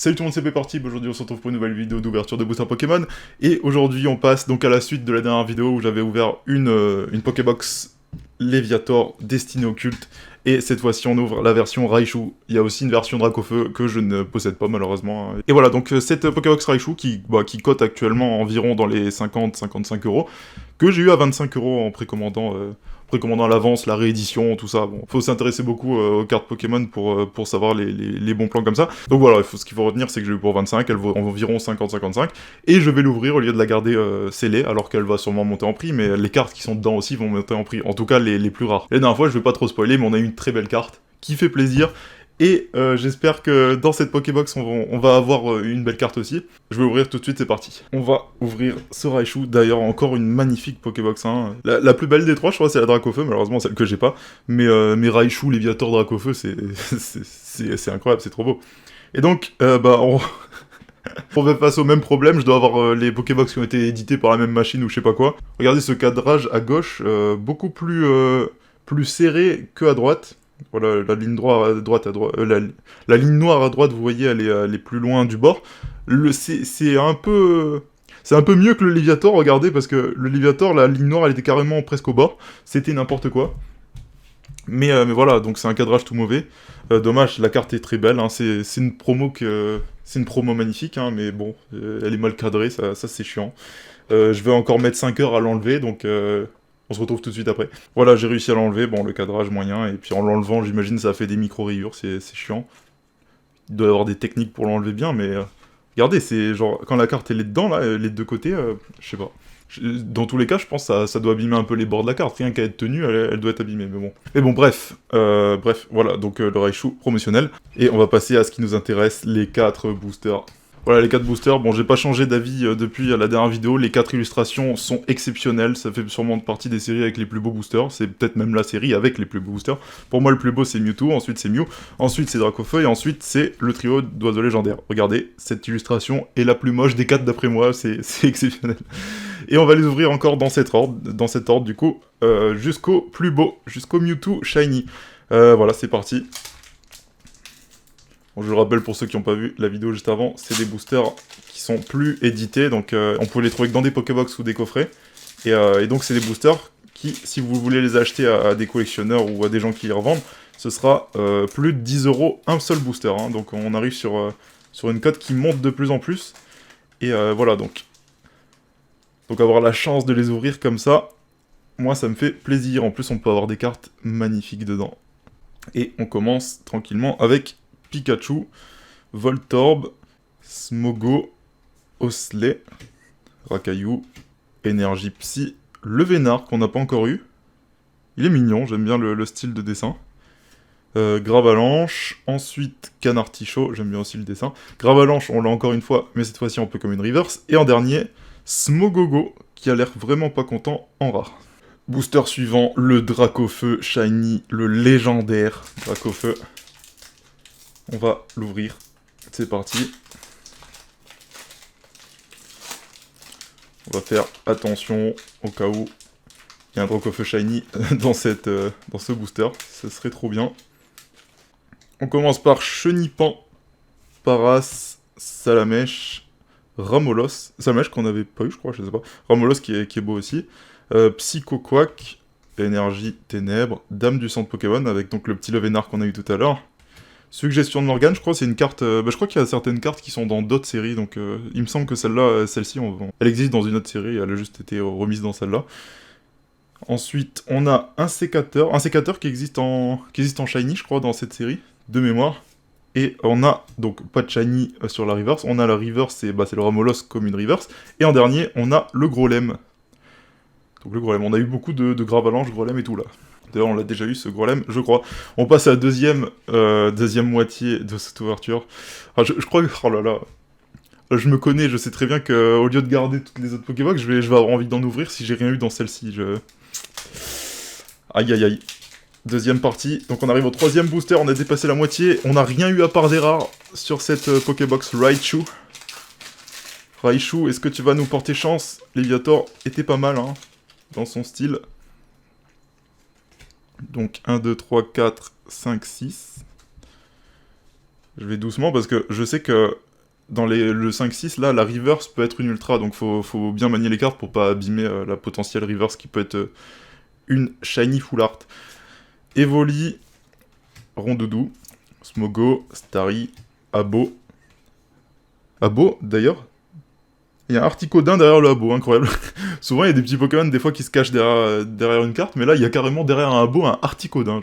Salut tout le monde, c'est Parti. Aujourd'hui on se retrouve pour une nouvelle vidéo d'ouverture de booster Pokémon. Et aujourd'hui on passe donc à la suite de la dernière vidéo où j'avais ouvert une Pokébox Léviator destinée au culte. Et cette fois-ci on ouvre la version Raichu. Il y a aussi une version Dracofeu que je ne possède pas malheureusement. Et voilà, donc cette Pokébox Raichu qui cote actuellement environ dans les 50-55 euros, que j'ai eu à 25 euros en précommandant à l'avance, la réédition, tout ça. Bon, faut s'intéresser beaucoup aux cartes Pokémon pour savoir les bons plans comme ça. Donc voilà, ce qu'il faut retenir, c'est que j'ai eu pour 25, elle vaut environ 50-55, et je vais l'ouvrir au lieu de la garder scellée, alors qu'elle va sûrement monter en prix, mais les cartes qui sont dedans aussi vont monter en prix, en tout cas les plus rares. La dernière fois, je vais pas trop spoiler, mais on a eu une très belle carte, qui fait plaisir, et j'espère que dans cette Pokébox, on va avoir une belle carte aussi. Je vais ouvrir tout de suite, c'est parti. On va ouvrir ce Raichu, d'ailleurs encore une magnifique Pokébox. Hein. La plus belle des trois, je crois, c'est la Dracofeu, malheureusement celle que j'ai pas. Mais Raichu, Léviator, Dracofeu, c'est incroyable, c'est trop beau. Et donc, on fait face au même problème, je dois avoir les Pokébox qui ont été édités par la même machine ou je sais pas quoi. Regardez ce cadrage à gauche, beaucoup plus serré que à droite. Voilà, la ligne droite à droite, la ligne noire à droite, vous voyez, elle est plus loin du bord. C'est un peu mieux que le Léviator, regardez, parce que le Léviator, la ligne noire, elle était carrément presque au bord. C'était n'importe quoi. Mais voilà, donc c'est un cadrage tout mauvais. Dommage, la carte est très belle, hein, c'est une promo magnifique, hein, mais bon, elle est mal cadrée, ça c'est chiant. Je vais encore mettre 5 heures à l'enlever, donc on se retrouve tout de suite après. Voilà, j'ai réussi à l'enlever, bon, le cadrage moyen, et puis en l'enlevant, j'imagine ça a fait des micro-rayures, c'est chiant. Il doit y avoir des techniques pour l'enlever bien, mais regardez, c'est genre, quand la carte elle est dedans, là, les deux côtés, je sais pas. Dans tous les cas, je pense que ça doit abîmer un peu les bords de la carte. Rien qu'à être tenue, elle doit être abîmée, mais bon. Mais bon, bref, voilà, donc le Raichu promotionnel. Et on va passer à ce qui nous intéresse, les 4 boosters. Voilà, les 4 boosters, bon, j'ai pas changé d'avis depuis la dernière vidéo, les 4 illustrations sont exceptionnelles, ça fait sûrement partie des séries avec les plus beaux boosters, c'est peut-être même la série avec les plus beaux boosters. Pour moi, le plus beau, c'est Mewtwo, ensuite c'est Mew, ensuite c'est Dracofeu, et ensuite c'est le trio d'oiseaux légendaires. Regardez, cette illustration est la plus moche des 4 d'après moi, c'est exceptionnel. Et on va les ouvrir encore dans cet ordre du coup, jusqu'au plus beau, jusqu'au Mewtwo Shiny. Voilà, c'est parti. Bon, je le rappelle pour ceux qui n'ont pas vu la vidéo juste avant, c'est des boosters qui sont plus édités, donc on peut les trouver que dans des Pokébox ou des coffrets. Et donc c'est des boosters qui, si vous voulez les acheter à des collectionneurs ou à des gens qui les revendent, ce sera plus de 10 € un seul booster. Hein. Donc on arrive sur une cote qui monte de plus en plus. Et voilà, donc avoir la chance de les ouvrir comme ça, moi ça me fait plaisir. En plus on peut avoir des cartes magnifiques dedans. Et on commence tranquillement avec Pikachu, Voltorb, Smogo, Osley, Rakayu, Énergie Psy, le Vénard qu'on n'a pas encore eu. Il est mignon, j'aime bien le style de dessin. Gravalanche, ensuite Canartichaud, j'aime bien aussi le dessin. Gravalanche, on l'a encore une fois, mais cette fois-ci on peut comme une reverse. Et en dernier, Smogogo, qui a l'air vraiment pas content en rare. Booster suivant, le Dracofeu Shiny, le légendaire Dracofeu. On va l'ouvrir. C'est parti. On va faire attention au cas où il y a un Dracofeu Shiny dans ce booster. Ce serait trop bien. On commence par Chenipan, Paras, Salamèche, Ramolos. Salamèche qu'on n'avait pas eu, je crois, je sais pas. Ramolos qui est beau aussi. Psychoquack, Énergie Ténèbres, Dame du centre Pokémon, avec donc le petit Levénard qu'on a eu tout à l'heure. Suggestion de Morgane, je crois, c'est une carte... je crois qu'il y a certaines cartes qui sont dans d'autres séries, donc il me semble que celle-ci, elle existe dans une autre série, elle a juste été remise dans celle-là. Ensuite, on a un sécateur qui existe en Shiny, je crois, dans cette série, de mémoire. Et on a, donc, pas de Shiny sur la Reverse, on a la Reverse, c'est le Ramolos comme une Reverse. Et en dernier, on a le Grolem. Donc le Grolem, on a eu beaucoup de Gravalanche, Grolem et tout, là. D'ailleurs, on l'a déjà eu, ce Grolem, je crois. On passe à la deuxième moitié de cette ouverture. Ah, je crois que... Oh là là. Je me connais, je sais très bien qu'au lieu de garder toutes les autres Pokébox, je vais avoir envie d'en ouvrir si j'ai rien eu dans celle-ci. Aïe aïe aïe. Deuxième partie. Donc on arrive au troisième booster, on a dépassé la moitié. On n'a rien eu à part des rares sur cette Pokébox Raichu. Raichu, est-ce que tu vas nous porter chance? Léviator était pas mal, hein, dans son style. Donc 1, 2, 3, 4, 5, 6. Je vais doucement parce que je sais que dans le 5-6, là, la reverse peut être une ultra, donc faut bien manier les cartes pour pas abîmer la potentielle reverse qui peut être une shiny full art. Evoli, Rondoudou, Smogo, Starry, Abo. Abo, d'ailleurs, il y a un Articodin derrière le Abo, incroyable. Souvent, il y a des petits Pokémon, des fois, qui se cachent derrière une carte, mais là, il y a carrément derrière un Abo un Articodin.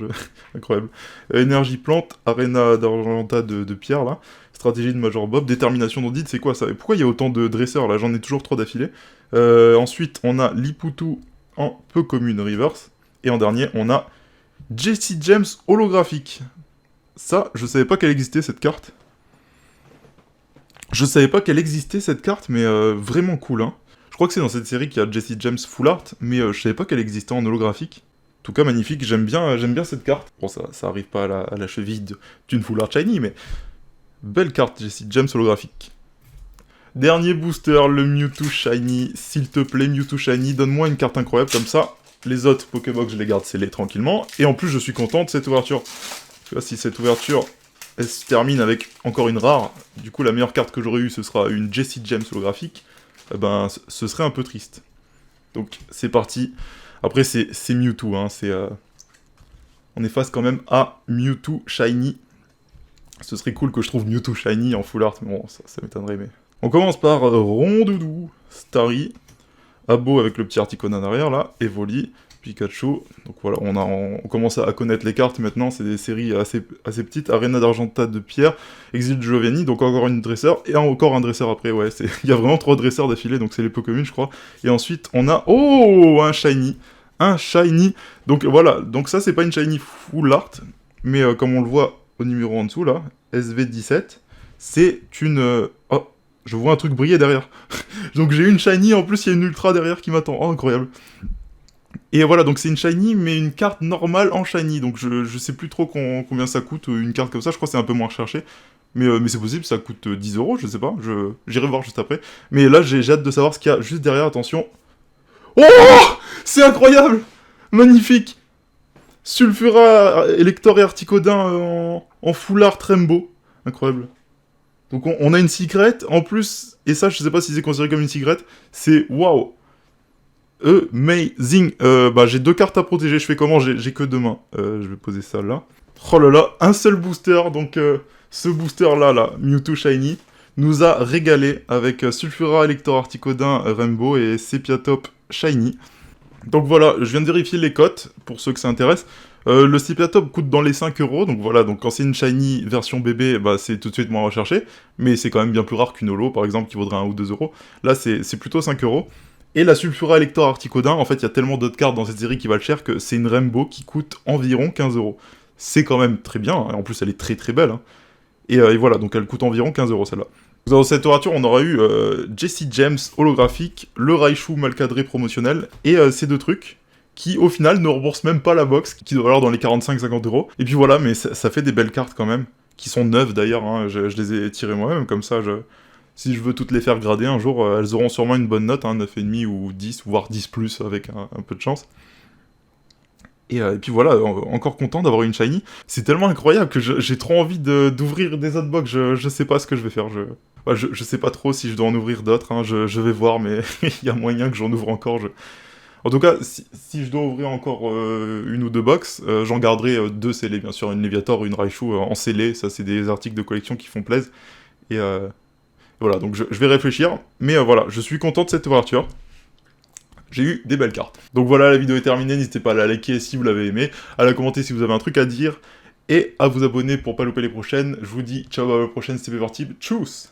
Incroyable. Énergie Plante, Arena d'Argenta de Pierre, là. Stratégie de Major Bob, Détermination d'Ondite, c'est quoi ça? Et pourquoi il y a autant de dresseurs, là? J'en ai toujours 3 d'affilée. Ensuite, on a Lipoutou en peu commune reverse. Et en dernier, on a Jesse James holographique. Ça, je savais pas qu'elle existait, cette carte. Je savais pas qu'elle existait cette carte, mais vraiment cool, hein. Je crois que c'est dans cette série qu'il y a Jesse James Full Art, mais je savais pas qu'elle existait en holographique. En tout cas, magnifique, j'aime bien cette carte. Bon, ça arrive pas à la cheville d'une Full Art Shiny, mais belle carte Jesse James holographique. Dernier booster, le Mewtwo Shiny. S'il te plaît, Mewtwo Shiny, donne-moi une carte incroyable, comme ça, les autres Pokébox, je les garde scellés tranquillement. Et en plus, je suis content de cette ouverture. Tu vois, si cette ouverture... elle se termine avec encore une rare. Du coup, la meilleure carte que j'aurais eue, ce sera une Jesse James holographique. Eh ben, ce serait un peu triste. Donc, c'est parti. Après, c'est Mewtwo, hein. On est face quand même à Mewtwo Shiny. Ce serait cool que je trouve Mewtwo Shiny en full art, mais bon, ça m'étonnerait, mais... On commence par Rondoudou, Starry, Abo avec le petit Articodin derrière, là, Evoli, Pikachu. Donc voilà, on commence à connaître les cartes maintenant, c'est des séries assez petites. Arena d'Argenta de Pierre, Exil de Giovanni, donc encore une dresseur, et encore un dresseur après, ouais, il y a vraiment 3 dresseurs d'affilée, donc c'est les peu communes, je crois. Et ensuite, on a, oh, un shiny, donc voilà, donc ça c'est pas une shiny full art, mais comme on le voit au numéro en dessous, là, SV17, c'est une... oh, je vois un truc briller derrière. Donc j'ai une shiny, en plus il y a une ultra derrière qui m'attend, oh, incroyable. Et voilà, donc c'est une shiny, mais une carte normale en shiny, donc je sais plus trop combien ça coûte, une carte comme ça, je crois que c'est un peu moins recherché, mais c'est possible, ça coûte 10 €, je sais pas, j'irai voir juste après. Mais là, j'ai hâte de savoir ce qu'il y a juste derrière, attention. Oh, c'est incroyable, magnifique. Sulfura, Elector et Articodin en full art Rainbow, incroyable. Donc on a une secret, en plus, et ça, je sais pas si c'est considéré comme une secret, c'est waouh. Amazing. J'ai 2 cartes à protéger, je fais comment? J'ai que 2 mains. Je vais poser ça là. Oh là là, un seul booster, donc ce booster là, Mewtwo Shiny, nous a régalé avec Sulfura, Elector, Articodin, Rainbow et Sepiatop Shiny. Donc voilà, je viens de vérifier les cotes, pour ceux que ça intéresse. Le Sepiatop coûte dans les 5 €, donc voilà, donc quand c'est une Shiny version bébé, c'est tout de suite moins recherché, mais c'est quand même bien plus rare qu'une holo, par exemple, qui vaudrait 1 ou 2 €. Là, c'est plutôt 5 €. Et la Sulfura Elector Articodin, en fait, il y a tellement d'autres cartes dans cette série qui valent cher que c'est une Rainbow qui coûte environ 15 €. C'est quand même très bien, hein, en plus elle est très très belle. Hein. Et voilà, donc elle coûte environ 15 € celle-là. Dans cette ouverture, on aura eu Jesse James holographique, le Raichu mal cadré promotionnel, et ces 2 trucs, qui au final ne remboursent même pas la box, qui doit valoir dans les 45-50 €. Et puis voilà, mais ça fait des belles cartes quand même, qui sont neuves d'ailleurs, hein, je les ai tirées moi-même, comme ça, si je veux toutes les faire grader un jour, elles auront sûrement une bonne note, hein, 9,5 ou 10, voire 10+, avec un peu de chance. Et puis voilà, encore content d'avoir une shiny. C'est tellement incroyable que j'ai trop envie d'ouvrir des autres box, je sais pas ce que je vais faire, je sais pas trop si je dois en ouvrir d'autres, hein, je vais voir, mais il y a moyen que j'en ouvre encore, En tout cas, si je dois ouvrir encore une ou 2 box, j'en garderai 2 scellés, bien sûr, une Léviator ou une Raichu en scellé, ça c'est des articles de collection qui font plaisir. Et voilà, donc je vais réfléchir, mais voilà, je suis content de cette ouverture. J'ai eu des belles cartes. Donc voilà, la vidéo est terminée, n'hésitez pas à la liker si vous l'avez aimé, à la commenter si vous avez un truc à dire, et à vous abonner pour pas louper les prochaines. Je vous dis ciao, à la prochaine, c'était parti, tchuss.